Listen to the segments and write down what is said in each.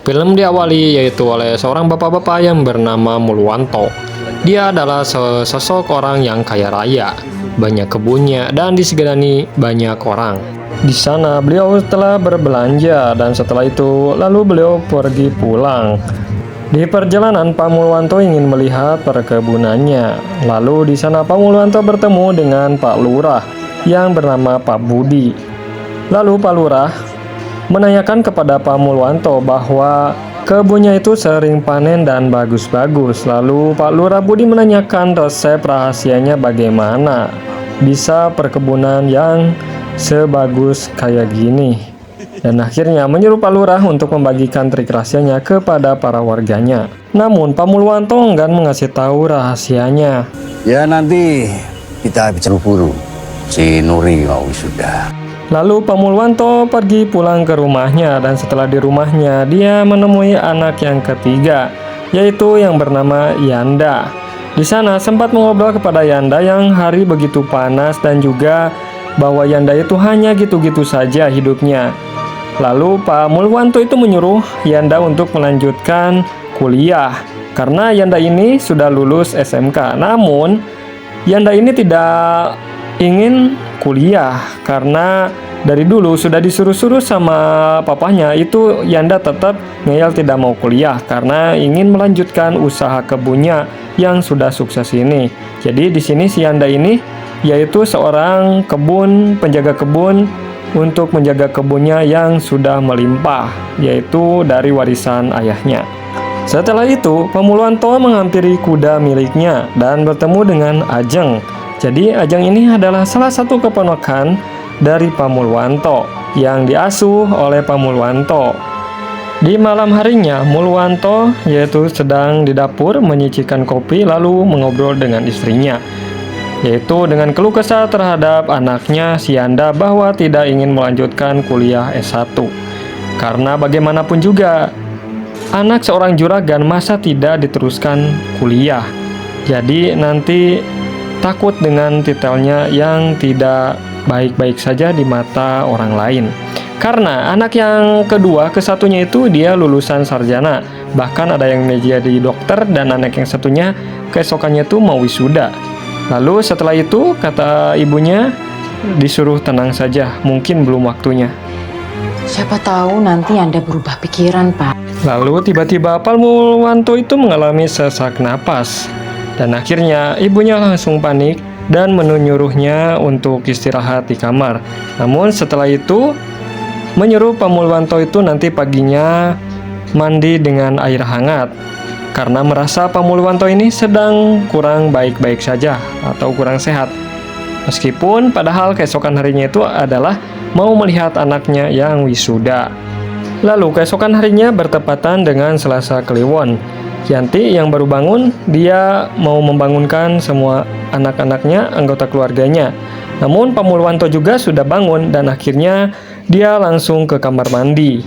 Film diawali yaitu oleh seorang bapak-bapak yang bernama Mulwanto. Dia adalah sosok orang yang kaya raya, banyak kebunnya, dan disegani banyak orang. Di sana beliau telah berbelanja dan setelah itu lalu beliau pergi pulang. Di perjalanan Pak Mulwanto ingin melihat perkebunannya. Lalu di sana Pak Mulwanto bertemu dengan Pak Lurah yang bernama Pak Budi. Lalu Pak Lurah menanyakan kepada Pak Mulwanto bahwa kebunnya itu sering panen dan bagus-bagus. Lalu Pak Lurah Budi menanyakan resep rahasianya bagaimana bisa perkebunan yang sebagus kayak gini. Dan akhirnya menyuruh Pak Lurah untuk membagikan trik rahasianya kepada para warganya. Namun Pak Mulwanto enggan mengasih tahu rahasianya. Ya nanti kita buru-buru. Si Nuri mau wisuda. Lalu Pak Mulwanto pergi pulang ke rumahnya dan setelah di rumahnya dia menemui anak yang ketiga, yaitu yang bernama Yanda. Di sana sempat mengobrol kepada Yanda yang hari begitu panas dan juga bahwa Yanda itu hanya gitu-gitu saja hidupnya. Lalu Pak Mulwanto itu menyuruh Yanda untuk melanjutkan kuliah karena Yanda ini sudah lulus SMK. Namun Yanda ini tidak ingin kuliah karena dari dulu sudah disuruh-suruh sama papahnya. Itu Yanda tetap ngeyel tidak mau kuliah karena ingin melanjutkan usaha kebunnya yang sudah sukses ini. Jadi di sini si Yanda ini yaitu seorang penjaga kebun untuk menjaga kebunnya yang sudah melimpah, yaitu dari warisan ayahnya. Setelah itu Pak Mulwanto menghampiri kuda miliknya dan bertemu dengan Ajeng. Jadi Ajeng ini adalah salah satu keponakan dari Pak Mulwanto yang diasuh oleh Pak Mulwanto. Di malam harinya Mulwanto yaitu sedang di dapur menyicikan kopi lalu mengobrol dengan istrinya, yaitu dengan keluh kesah terhadap anaknya si Yanda bahwa tidak ingin melanjutkan kuliah S1. Karena bagaimanapun juga anak seorang juragan masa tidak diteruskan kuliah. Jadi nanti takut dengan titelnya yang tidak baik-baik saja di mata orang lain. Karena anak yang kedua, kesatunya itu dia lulusan sarjana. Bahkan ada yang menjadi dokter dan anak yang satunya keesokannya itu mau wisuda. Lalu setelah itu kata ibunya disuruh tenang saja, mungkin belum waktunya. Siapa tahu nanti Anda berubah pikiran, Pak. Lalu tiba-tiba Pak Mulwanto itu mengalami sesak napas. Dan akhirnya ibunya langsung panik dan menyuruhnya untuk istirahat di kamar. Namun setelah itu menyuruh Pak Mulwanto itu nanti paginya mandi dengan air hangat. Karena merasa Pak Mulwanto ini sedang kurang baik-baik saja atau kurang sehat. Meskipun padahal keesokan harinya itu adalah mau melihat anaknya yang wisuda. Lalu keesokan harinya bertepatan dengan Selasa Kliwon. Yanti yang baru bangun, dia mau membangunkan semua anak-anaknya, anggota keluarganya. Namun Pak Mulwanto juga sudah bangun dan akhirnya dia langsung ke kamar mandi.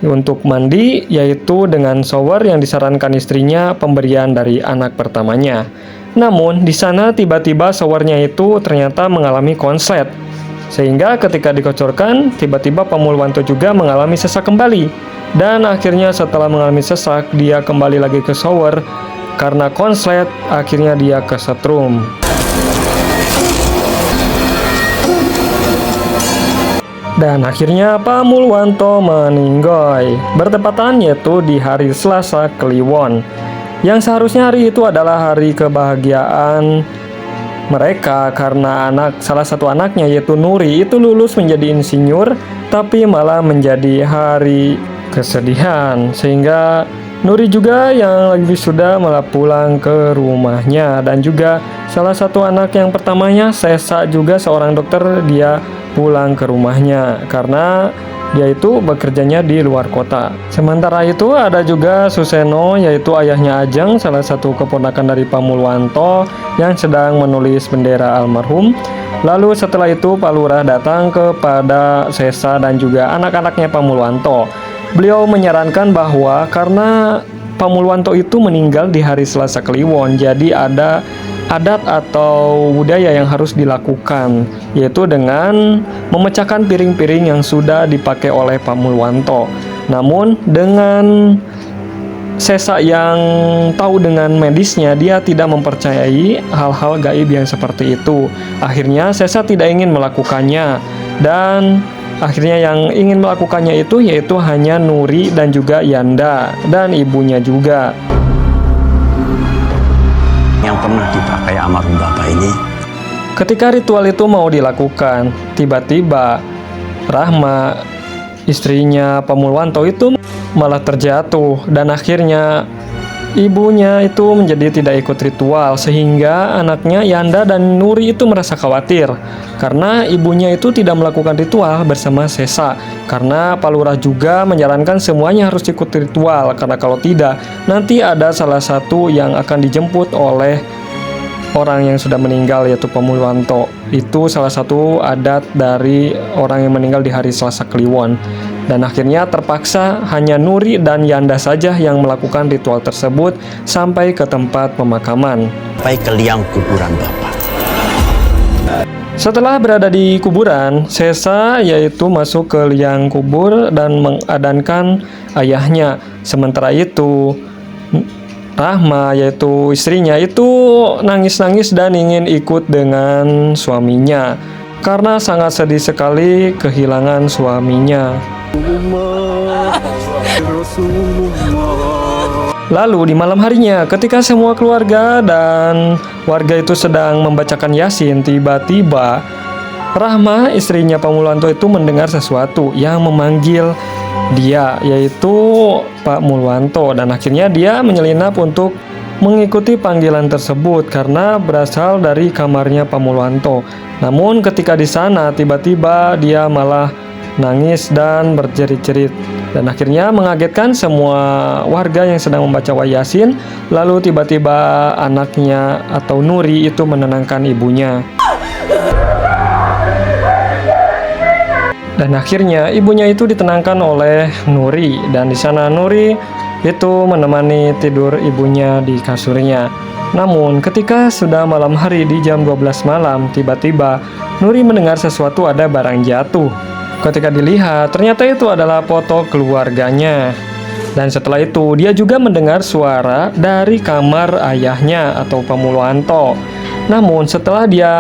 Untuk mandi yaitu dengan shower yang disarankan istrinya pemberian dari anak pertamanya. Namun di sana tiba-tiba showernya itu ternyata mengalami konslet. Sehingga ketika dikocorkan tiba-tiba Pak Mulwanto juga mengalami sesak kembali. Dan akhirnya setelah mengalami sesak dia kembali lagi ke shower karena konslet, akhirnya dia kesetrum. Dan akhirnya Pak Mulwanto meninggoy. Bertepatan yaitu di hari Selasa Kliwon. Yang seharusnya hari itu adalah hari kebahagiaan mereka karena salah satu anaknya yaitu Nuri itu lulus menjadi insinyur, tapi malah menjadi hari kesedihan. Sehingga Nuri juga yang lagi wisuda malah pulang ke rumahnya. Dan juga salah satu anak yang pertamanya Sesa juga seorang dokter, dia pulang ke rumahnya karena dia itu bekerjanya di luar kota. Sementara itu ada juga Suseno yaitu ayahnya Ajeng, salah satu keponakan dari Pak Mulwanto yang sedang menulis bendera almarhum. Lalu setelah itu Pak Lurah datang kepada Sesa dan juga anak-anaknya Pak Mulwanto. Beliau menyarankan bahwa karena Pak Mulwanto itu meninggal di hari Selasa Kliwon, jadi ada adat atau budaya yang harus dilakukan, yaitu dengan memecahkan piring-piring yang sudah dipakai oleh Pak Mulwanto. Namun dengan Sesa yang tahu dengan medisnya, dia tidak mempercayai hal-hal gaib yang seperti itu. Akhirnya Sesa tidak ingin melakukannya, dan akhirnya yang ingin melakukannya itu yaitu hanya Nuri dan juga Yanda dan ibunya juga. Yang pernah dipakai almarhum bapak ini. Ketika ritual itu mau dilakukan, tiba-tiba Rahma, istrinya Pak Mulwanto itu malah terjatuh, dan akhirnya ibunya itu menjadi tidak ikut ritual, sehingga anaknya Yanda dan Nuri itu merasa khawatir karena ibunya itu tidak melakukan ritual bersama Sesa, karena Pak Lurah juga menyarankan semuanya harus ikut ritual, karena kalau tidak nanti ada salah satu yang akan dijemput oleh orang yang sudah meninggal, yaitu Pak Mulwanto. Itu salah satu adat dari orang yang meninggal di hari Selasa Kliwon. Dan akhirnya terpaksa hanya Nuri dan Yanda saja yang melakukan ritual tersebut sampai ke tempat pemakaman. Sampai ke liang kuburan bapak. Setelah berada di kuburan, Sesa yaitu masuk ke liang kubur dan mengadankan ayahnya. Sementara itu Rahma yaitu istrinya itu nangis-nangis dan ingin ikut dengan suaminya karena sangat sedih sekali kehilangan suaminya. Lalu di malam harinya, ketika semua keluarga dan warga itu sedang membacakan Yasin, tiba-tiba Rahma, istrinya Pak Mulwanto itu mendengar sesuatu yang memanggil dia, yaitu Pak Mulwanto, dan akhirnya dia menyelinap untuk mengikuti panggilan tersebut karena berasal dari kamarnya Pak Mulwanto. Namun ketika di sana tiba-tiba dia malah nangis dan berjerit-jerit, dan akhirnya mengagetkan semua warga yang sedang membaca Yasin. Lalu tiba-tiba anaknya atau Nuri itu menenangkan ibunya. Dan akhirnya ibunya itu ditenangkan oleh Nuri, dan di sana Nuri itu menemani tidur ibunya di kasurnya. Namun ketika sudah malam hari di jam 12 malam, tiba-tiba Nuri mendengar sesuatu, ada barang jatuh. Ketika dilihat, ternyata itu adalah foto keluarganya. Dan setelah itu dia juga mendengar suara dari kamar ayahnya atau Pak Mulwanto. Namun setelah dia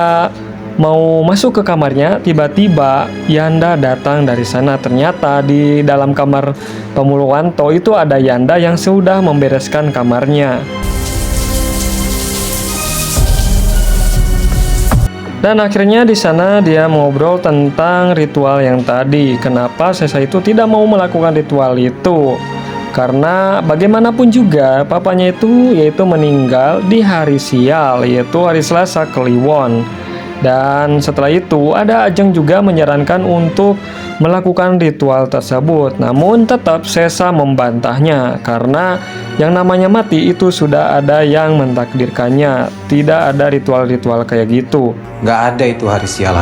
mau masuk ke kamarnya, tiba-tiba Yanda datang dari sana. Ternyata di dalam kamar Pak Mulwanto itu ada Yanda yang sudah membereskan kamarnya. Dan akhirnya di sana dia ngobrol tentang ritual yang tadi. Kenapa Sesa itu tidak mau melakukan ritual itu? Karena bagaimanapun juga papanya itu yaitu meninggal di hari sial, yaitu hari Selasa Kliwon. Dan setelah itu ada Ajeng juga menyarankan untuk melakukan ritual tersebut. Namun tetap Sesa membantahnya karena yang namanya mati itu sudah ada yang mentakdirkannya. Tidak ada ritual-ritual kayak gitu. Nggak ada itu hari sial.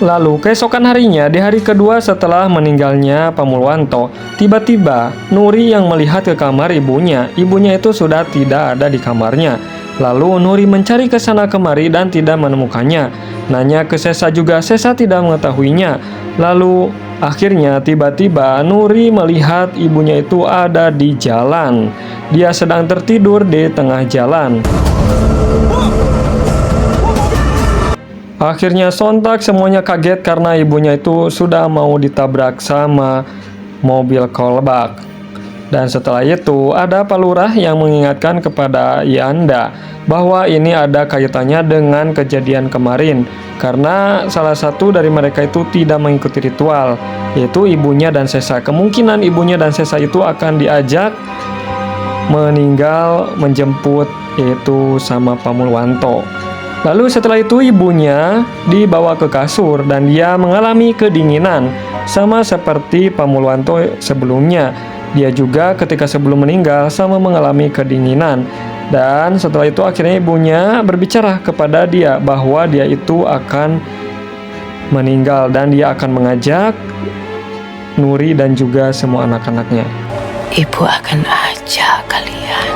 Lalu keesokan harinya, di hari kedua setelah meninggalnya Pak Mulwanto, tiba-tiba Nuri yang melihat ke kamar ibunya. Ibunya itu sudah tidak ada di kamarnya. Lalu Nuri mencari ke sana kemari dan tidak menemukannya. Nanya ke Sesa juga, Sesa tidak mengetahuinya. Lalu akhirnya tiba-tiba Nuri melihat ibunya itu ada di jalan. Dia sedang tertidur di tengah jalan. Akhirnya sontak semuanya kaget karena ibunya itu sudah mau ditabrak sama mobil kolbak. Dan setelah itu ada Pak Lurah yang mengingatkan kepada Yanda bahwa ini ada kaitannya dengan kejadian kemarin, karena salah satu dari mereka itu tidak mengikuti ritual, yaitu ibunya dan Sesa. Kemungkinan ibunya dan Sesa itu akan diajak meninggal menjemput yaitu sama Pak Mulwanto. Lalu setelah itu ibunya dibawa ke kasur dan dia mengalami kedinginan sama seperti Pak Mulwanto sebelumnya. Dia juga ketika sebelum meninggal sama mengalami kedinginan. Dan setelah itu akhirnya ibunya berbicara kepada dia bahwa dia itu akan meninggal dan dia akan mengajak Nuri dan juga semua anak-anaknya. Ibu akan ajak kalian.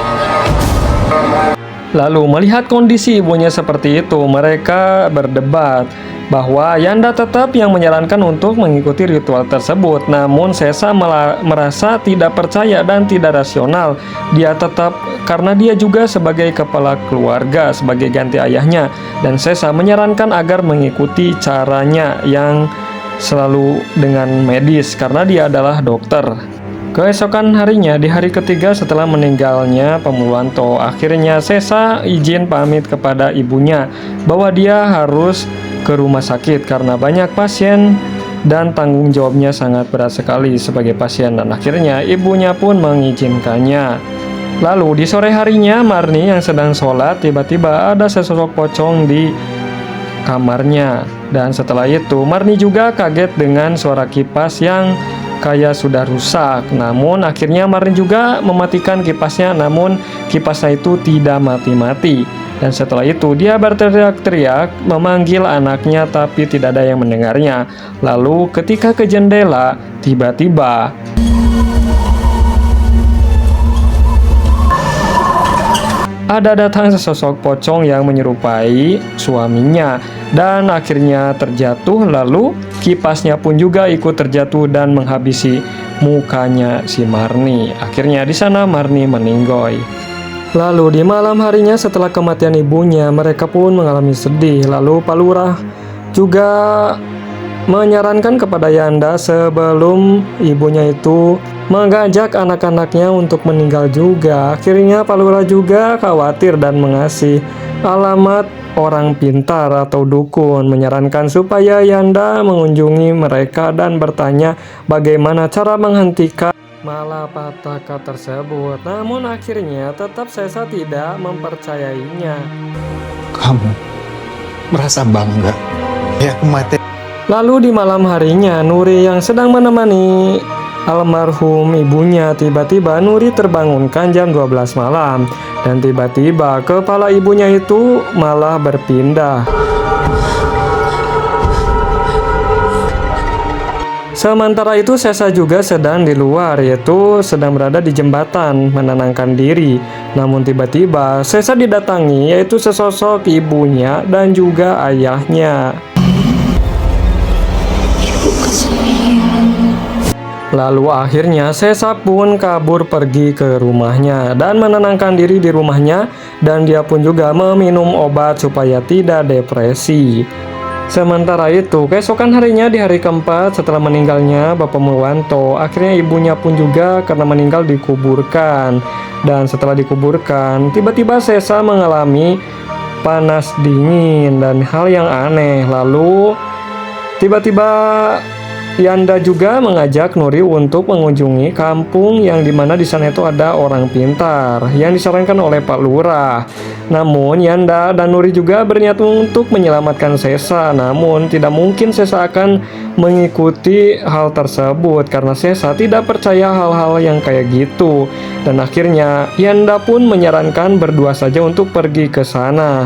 Lalu melihat kondisi ibunya seperti itu, mereka berdebat bahwa Yanda tetap yang menyarankan untuk mengikuti ritual tersebut. Namun Sesa merasa tidak percaya dan tidak rasional. Dia tetap, karena dia juga sebagai kepala keluarga, sebagai ganti ayahnya. Dan Sesa menyarankan agar mengikuti caranya yang selalu dengan medis, karena dia adalah dokter. Keesokan harinya, di hari ketiga setelah meninggalnya Pemuluwanto, akhirnya Sesa izin pamit kepada ibunya bahwa dia harus ke rumah sakit karena banyak pasien dan tanggung jawabnya sangat berat sekali sebagai pasien, dan akhirnya ibunya pun mengizinkannya. Lalu di sore harinya, Marni yang sedang sholat, tiba-tiba ada sesosok pocong di kamarnya. Dan setelah itu Marni juga kaget dengan suara kipas yang kayak sudah rusak. Namun akhirnya Marni juga mematikan kipasnya, namun kipasnya itu tidak mati-mati. Dan setelah itu dia berteriak-teriak memanggil anaknya, tapi tidak ada yang mendengarnya. Lalu ketika ke jendela, tiba-tiba ada datang sesosok pocong yang menyerupai suaminya, dan akhirnya terjatuh. Lalu kipasnya pun juga ikut terjatuh dan menghabisi mukanya si Marni. Akhirnya di sana Marni meninggoy. Lalu di malam harinya setelah kematian ibunya, mereka pun mengalami sedih. Lalu Pak Lurah juga menyarankan kepada Yanda sebelum ibunya itu mengajak anak-anaknya untuk meninggal juga. Akhirnya Pak Lurah juga khawatir dan mengasih alamat orang pintar atau dukun, menyarankan supaya Yanda mengunjungi mereka dan bertanya bagaimana cara menghentikan malapetaka tersebut. Namun akhirnya tetap Sesa tidak mempercayainya. Kamu merasa bangga ya kematian. Lalu di malam harinya, Nuri yang sedang menemani almarhum ibunya, tiba-tiba Nuri terbangunkan jam 12 malam. Dan tiba-tiba kepala ibunya itu malah berpindah. Sementara itu Sesa juga sedang di luar, yaitu sedang berada di jembatan menenangkan diri. Namun tiba-tiba Sesa didatangi, yaitu sesosok ibunya dan juga ayahnya. Lalu akhirnya Sesa pun kabur pergi ke rumahnya dan menenangkan diri di rumahnya, dan dia pun juga meminum obat supaya tidak depresi. Sementara itu, keesokan harinya di hari keempat setelah meninggalnya Bapak Mulwanto, akhirnya ibunya pun juga karena meninggal dikuburkan. Dan setelah dikuburkan, tiba-tiba Sesa mengalami panas dingin dan hal yang aneh. Lalu tiba-tiba Yanda juga mengajak Nuri untuk mengunjungi kampung yang dimana di sana itu ada orang pintar yang disarankan oleh Pak Lurah. Namun Yanda dan Nuri juga berniat untuk menyelamatkan Sesa. Namun tidak mungkin Sesa akan mengikuti hal tersebut karena Sesa tidak percaya hal-hal yang kayak gitu. Dan akhirnya Yanda pun menyarankan berdua saja untuk pergi ke sana.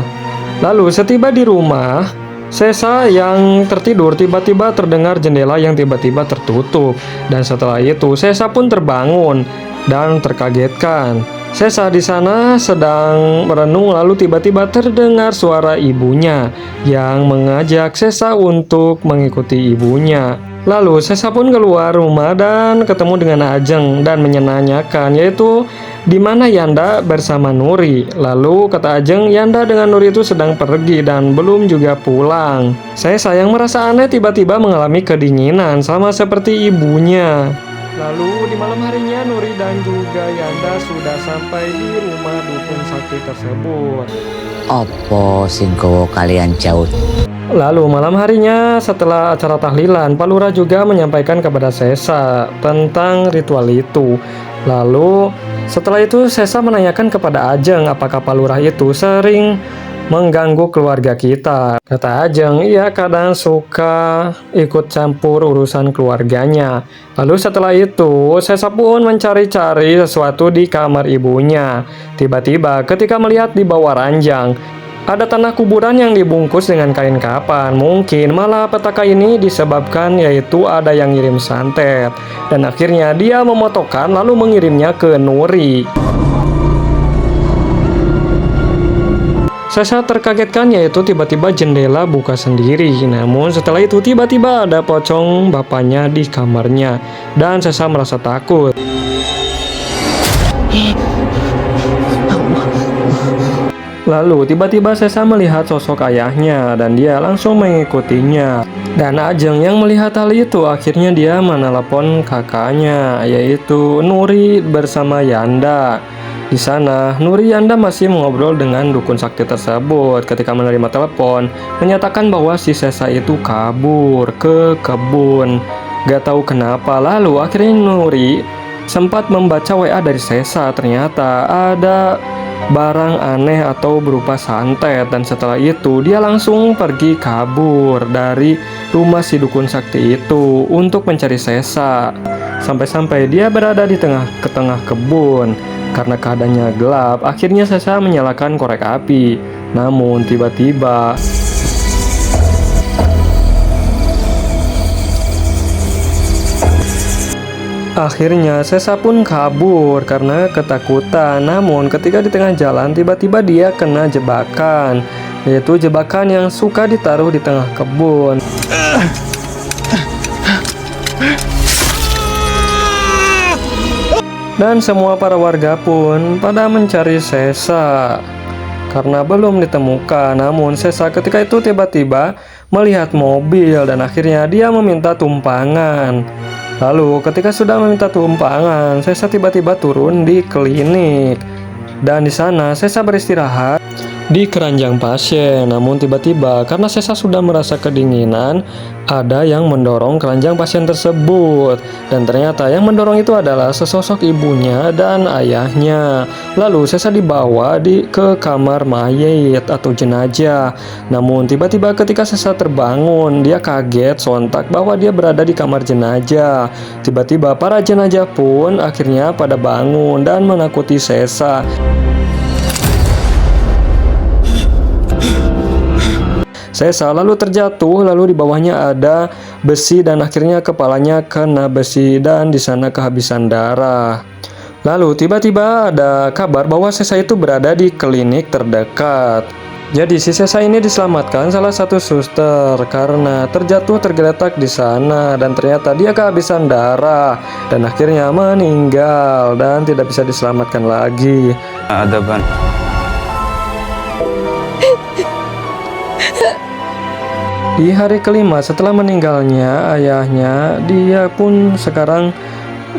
Lalu setiba di rumah, Sesa yang tertidur tiba-tiba terdengar jendela yang tiba-tiba tertutup. Dan setelah itu Sesa pun terbangun dan terkagetkan. Sesa di sana sedang merenung, lalu tiba-tiba terdengar suara ibunya yang mengajak Sesa untuk mengikuti ibunya. Lalu Sesa pun keluar rumah dan ketemu dengan Ajeng dan menanyakan, yaitu di mana Yanda bersama Nuri. Lalu kata Ajeng, Yanda dengan Nuri itu sedang pergi dan belum juga pulang. Sesa yang merasa aneh tiba-tiba mengalami kedinginan sama seperti ibunya. Lalu di malam harinya Nuri dan juga Yanda sudah sampai di rumah dukun sakti tersebut. Opo singko kalian jauh? Lalu malam harinya setelah acara tahlilan, Pak Lurah juga menyampaikan kepada Sesa tentang ritual itu. Lalu setelah itu Sesa menanyakan kepada Ajeng apakah Pak Lurah itu sering mengganggu keluarga kita. Kata Ajeng, ia kadang suka ikut campur urusan keluarganya. Lalu setelah itu Sesa pun mencari-cari sesuatu di kamar ibunya. Tiba-tiba ketika melihat di bawah ranjang ada tanah kuburan yang dibungkus dengan kain kapan. Mungkin malapetaka ini disebabkan yaitu ada yang ngirim santet. Dan akhirnya dia memotokkan lalu mengirimnya ke Nuri. Sesa terkagetkan yaitu tiba-tiba jendela buka sendiri. Namun setelah itu tiba-tiba ada pocong bapaknya di kamarnya dan Sesa merasa takut. Lalu tiba-tiba Sesa melihat sosok ayahnya dan dia langsung mengikutinya. Dan Ajeng yang melihat hal itu akhirnya dia menelepon kakaknya yaitu Nuri bersama Yanda. Di sana, Nuri Yanda masih mengobrol dengan dukun sakti tersebut ketika menerima telepon, menyatakan bahwa si Sesa itu kabur ke kebun. Gak tahu kenapa, lalu akhirnya Nuri sempat membaca WA dari Sesa. Ternyata ada barang aneh atau berupa santet, dan setelah itu dia langsung pergi kabur dari rumah si dukun sakti itu untuk mencari Sesa. Sampai-sampai dia berada di tengah kebun. Karena keadaannya gelap, akhirnya Sesa menyalakan korek api. Namun tiba-tiba akhirnya Sesa pun kabur karena ketakutan. Namun ketika di tengah jalan tiba-tiba dia kena jebakan, yaitu jebakan yang suka ditaruh di tengah kebun. Dan semua para warga pun pada mencari Sesa karena belum ditemukan. Namun Sesa ketika itu tiba-tiba melihat mobil dan akhirnya dia meminta tumpangan. Lalu ketika sudah meminta tumpangan, Sesa tiba-tiba turun di klinik. Dan di sana Sesa beristirahat di keranjang pasien. Namun tiba-tiba karena Sesa sudah merasa kedinginan, ada yang mendorong keranjang pasien tersebut. Dan ternyata yang mendorong itu adalah sesosok ibunya dan ayahnya. Lalu Sesa dibawa ke kamar mayat atau jenazah. Namun tiba-tiba ketika Sesa terbangun, dia kaget sontak bahwa dia berada di kamar jenazah. Tiba-tiba para jenazah pun akhirnya pada bangun dan menakuti Sesa. Sesa lalu terjatuh, lalu di bawahnya ada besi dan akhirnya kepalanya kena besi dan di sana kehabisan darah. Lalu tiba-tiba ada kabar bahwa Sesa itu berada di klinik terdekat. Jadi si Sesa ini diselamatkan salah satu suster karena terjatuh tergeletak di sana dan ternyata dia kehabisan darah dan akhirnya meninggal dan tidak bisa diselamatkan lagi. Ada ban. Di hari kelima setelah meninggalnya ayahnya, dia pun sekarang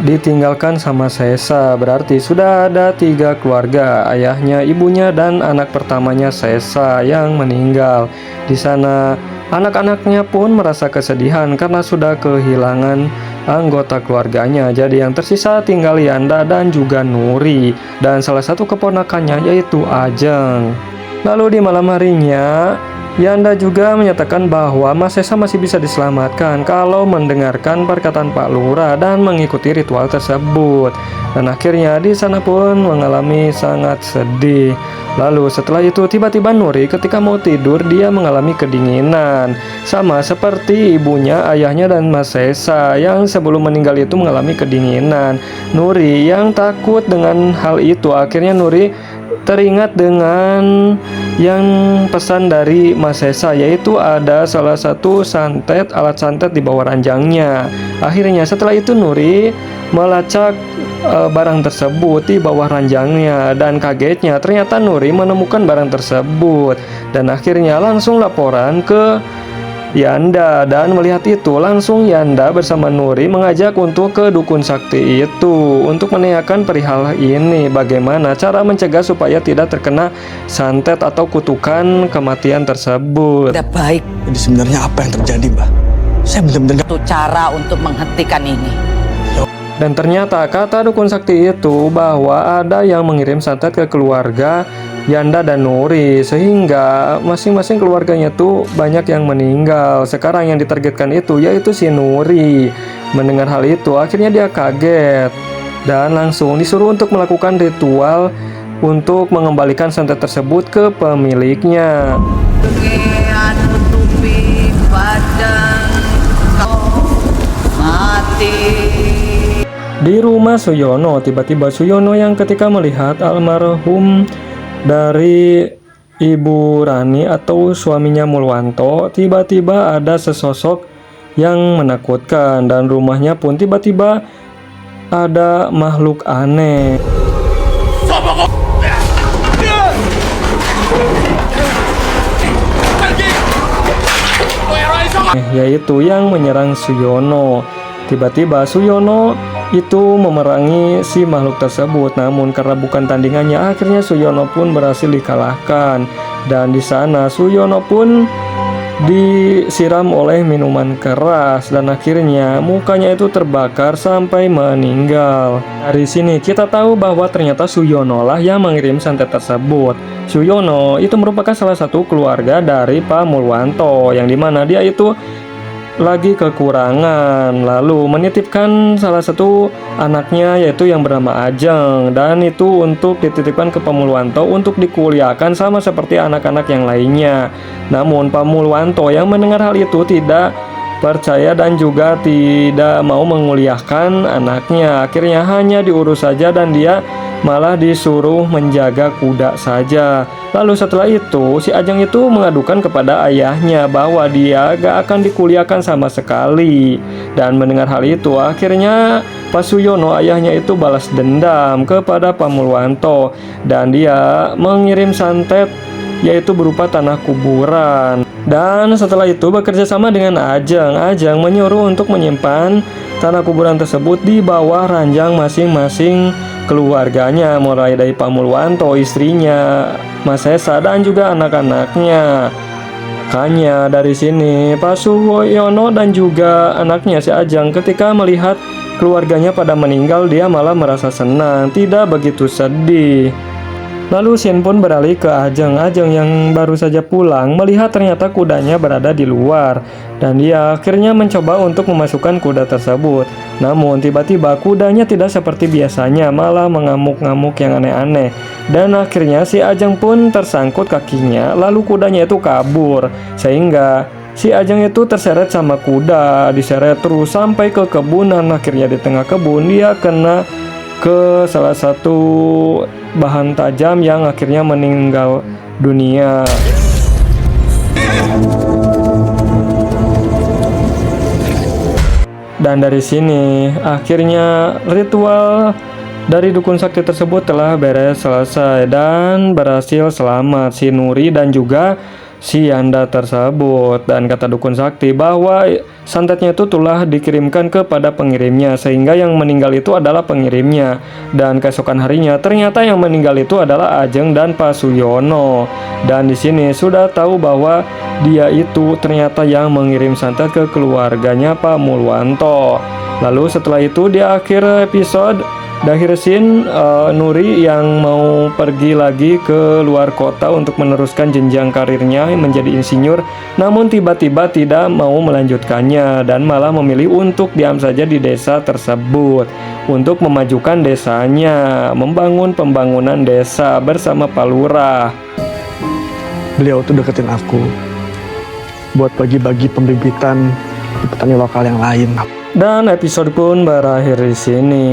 ditinggalkan sama Sesa. Berarti sudah ada 3 keluarga, ayahnya, ibunya, dan anak pertamanya Sesa yang meninggal. Di sana anak-anaknya pun merasa kesedihan karena sudah kehilangan anggota keluarganya. Jadi yang tersisa tinggal Yanda dan juga Nuri dan salah satu keponakannya yaitu Ajeng. Lalu di malam harinya Yanda juga menyatakan bahwa Mas Sesa masih bisa diselamatkan kalau mendengarkan perkataan Pak Lurah dan mengikuti ritual tersebut. Dan akhirnya di sana pun mengalami sangat sedih. Lalu setelah itu tiba-tiba Nuri ketika mau tidur dia mengalami kedinginan. Sama seperti ibunya, ayahnya, dan Mas Sesa yang sebelum meninggal itu mengalami kedinginan. Nuri yang takut dengan hal itu, akhirnya Nuri teringat dengan yang pesan dari Mas Sesa, yaitu ada salah satu santet, alat santet di bawah ranjangnya. Akhirnya setelah itu Nuri melacak barang tersebut di bawah ranjangnya dan kagetnya ternyata Nuri menemukan barang tersebut dan akhirnya langsung laporan ke Yanda. Dan melihat itu langsung Yanda bersama Nuri mengajak untuk ke dukun sakti itu untuk menanyakan perihal ini, bagaimana cara mencegah supaya tidak terkena santet atau kutukan kematian tersebut. Tidak baik. Jadi sebenarnya apa yang terjadi, Mbak? Saya benar-benar Itu cara untuk menghentikan ini. Dan ternyata kata dukun sakti itu bahwa ada yang mengirim santet ke keluarga Yanda dan Nuri, sehingga masing-masing keluarganya tuh banyak yang meninggal. Sekarang yang ditargetkan itu yaitu si Nuri. Mendengar hal itu akhirnya dia kaget dan langsung disuruh untuk melakukan ritual untuk mengembalikan santet tersebut ke pemiliknya. Di rumah Suyono, tiba-tiba Suyono yang ketika melihat almarhum dari Ibu Rani atau suaminya Mulwanto, tiba-tiba ada sesosok yang menakutkan dan rumahnya pun tiba-tiba ada makhluk aneh. Yaitu yang menyerang Suyono. Tiba-tiba Suyono itu memerangi si makhluk tersebut, namun karena bukan tandingannya, akhirnya Suyono pun berhasil dikalahkan. Dan di sana Suyono pun disiram oleh minuman keras dan akhirnya mukanya itu terbakar sampai meninggal. Dari sini kita tahu bahwa ternyata Suyono lah yang mengirim santet tersebut. Suyono itu merupakan salah satu keluarga dari Pak Mulwanto, yang dimana dia itu lagi kekurangan, lalu menitipkan salah satu anaknya yaitu yang bernama Ajeng, dan itu untuk dititipkan ke Pak Mulwanto untuk dikuliahkan sama seperti anak-anak yang lainnya. Namun Pak Mulwanto yang mendengar hal itu tidak percaya dan juga tidak mau menguliahkan anaknya. Akhirnya hanya diurus saja dan dia malah disuruh menjaga kuda saja. Lalu setelah itu si Ajeng itu mengadukan kepada ayahnya bahwa dia gak akan dikuliahkan sama sekali. Dan mendengar hal itu akhirnya Pak Suyono ayahnya itu balas dendam kepada Pak Mulwanto dan dia mengirim santet yaitu berupa tanah kuburan. Dan setelah itu bekerja sama dengan Ajeng. Ajeng menyuruh untuk menyimpan tanah kuburan tersebut di bawah ranjang masing-masing keluarganya, mulai dari Pak Mulwanto, istrinya, Mas Esa, dan juga anak-anaknya. Makanya dari sini Pak Suyono dan juga anaknya si Ajeng ketika melihat keluarganya pada meninggal, dia malah merasa senang, tidak begitu sedih. Lalu Sin pun beralih ke Ajeng. Ajeng yang baru saja pulang melihat ternyata kudanya berada di luar dan dia akhirnya mencoba untuk memasukkan kuda tersebut. Namun tiba-tiba kudanya tidak seperti biasanya, malah mengamuk-ngamuk yang aneh-aneh. Dan akhirnya si Ajeng pun tersangkut kakinya, lalu kudanya itu kabur sehingga si Ajeng itu terseret sama kuda, diseret terus sampai ke kebun dan akhirnya di tengah kebun dia kena ke salah satu bahan tajam yang akhirnya meninggal dunia. Dan dari sini akhirnya ritual dari dukun sakti tersebut telah beres selesai dan berhasil selamat si Nuri dan juga si Yanda tersebut. Dan kata dukun sakti bahwa santetnya itu telah dikirimkan kepada pengirimnya sehingga yang meninggal itu adalah pengirimnya. Dan keesokan harinya ternyata yang meninggal itu adalah Ajeng dan Pak Suyono. Dan di sini sudah tahu bahwa dia itu ternyata yang mengirim santet ke keluarganya Pak Mulwanto. Lalu setelah itu di akhir episode akhir scene Nuri yang mau pergi lagi ke luar kota untuk meneruskan jenjang karirnya menjadi insinyur, namun tiba-tiba tidak mau melanjutkannya dan malah memilih untuk diam saja di desa tersebut untuk memajukan desanya, membangun pembangunan desa bersama Pak Lurah. Beliau tuh deketin aku buat bagi-bagi pembibitan di petani lokal yang lain. Dan episode pun berakhir di sini.